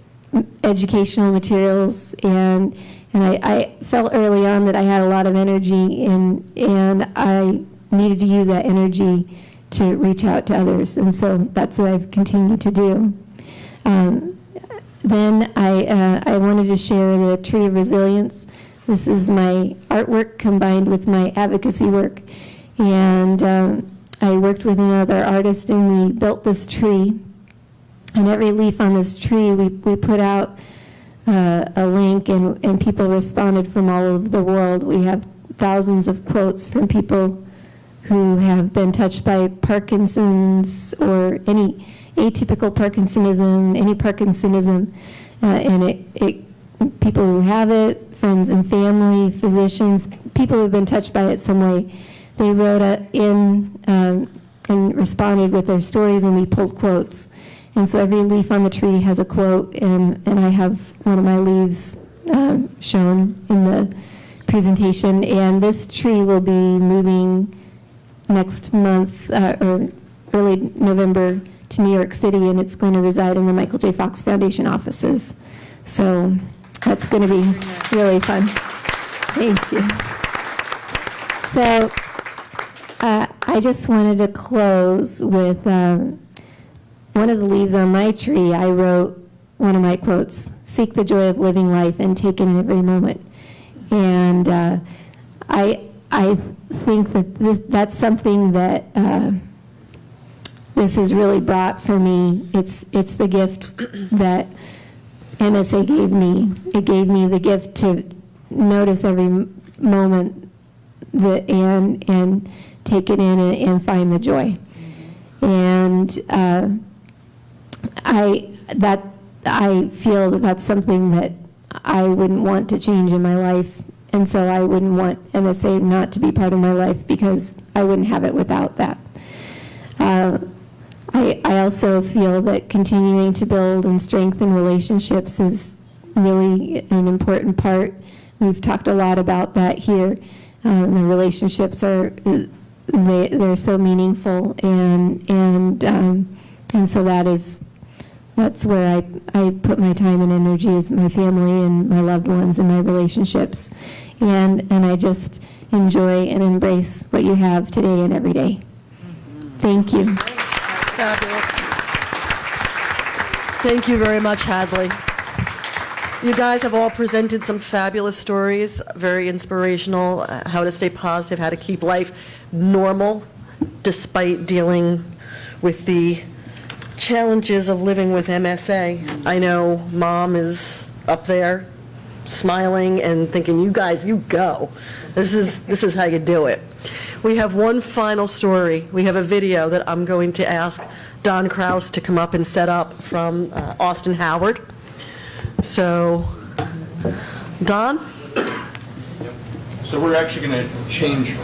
educational materials, and I felt early on that I had a lot of energy, and I needed to use that energy to reach out to others, and so that's what I've continued to do. Then I wanted to share the Tree of Resilience. This is my artwork combined with my advocacy work, and I worked with another artist, and we built this tree, and every leaf on this tree we put out a link, and people responded from all over the world. We have thousands of quotes from people who have been touched by Parkinson's or any atypical Parkinsonism, any Parkinsonism, and people who have it, friends and family, physicians, people who have been touched by it some way. They wrote in and responded with their stories, and we pulled quotes. And so every leaf on the tree has a quote, and I have one of my leaves shown in the presentation. And this tree will be moving next month, or early November, to New York City, and it's going to reside in the Michael J. Fox Foundation offices. So that's going to be really fun. Thank you. So I just wanted to close with one of the leaves on my tree. I wrote one of my quotes: "Seek the joy of living life and take in every moment." And I think that that's something that this has really brought for me. It's the gift that MSA gave me. It gave me the gift to notice every moment and take it in and find the joy. And I feel that that's something that I wouldn't want to change in my life, and so I wouldn't want MSA not to be part of my life because I wouldn't have it without that. I also feel that continuing to build and strengthen relationships is really an important part. We've talked a lot about that here. The relationships they're so meaningful, and so that's where I put my time and energy, is my family and my loved ones and my relationships, and I just enjoy and embrace what you have today and every day. Thank you. Fabulous. Thank you very much, Hadley. You guys have all presented some fabulous stories, very inspirational, how to stay positive, how to keep life normal despite dealing with the challenges of living with MSA. I know Mom is up there smiling and thinking, you guys, you go. This is how you do it. We have one final story. We have a video that I'm going to ask Don Kraus to come up and set up from Austin Howard. So, Don? So we're actually going to change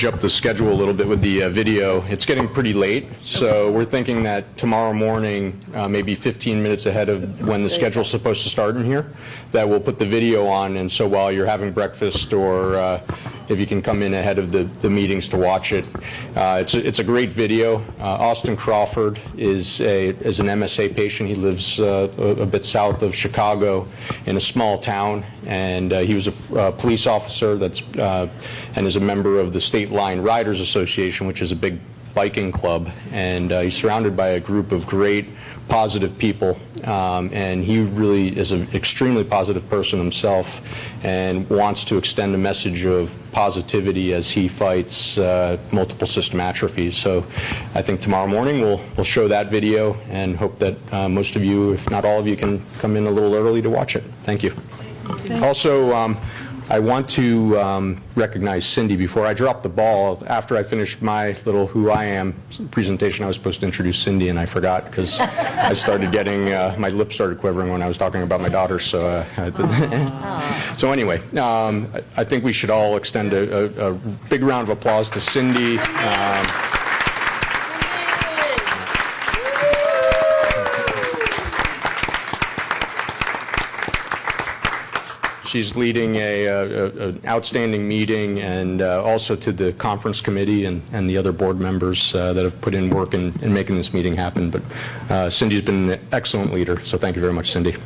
up the schedule a little bit with the video. It's getting pretty late, so we're thinking that tomorrow morning, maybe 15 minutes ahead of when the schedule's supposed to start in here, that we'll put the video on, and so while you're having breakfast, or if you can come in ahead of the meetings to watch it. It's a great video. Austin Crawford is an MSA patient. He lives a bit south of Chicago in a small town, and he was a police officer and is a member of the State Line Riders Association, which is a big biking club, and he's surrounded by a group of great, positive people, and he really is an extremely positive person himself and wants to extend a message of positivity as he fights multiple system atrophy. So I think tomorrow morning we'll show that video and hope that most of you, if not all of you, can come in a little early to watch it. Thank you. Also, I want to recognize Cindy before I drop the ball. After I finished my little Who I Am presentation, I was supposed to introduce Cindy, and I forgot because I started getting, my lips started quivering when I was talking about my daughter. So, so anyway, I think we should all extend a big round of applause to Cindy. She's leading an outstanding meeting, and also to the conference committee and the other board members that have put in work in making this meeting happen. But Cindy's been an excellent leader, so thank you very much, Cindy.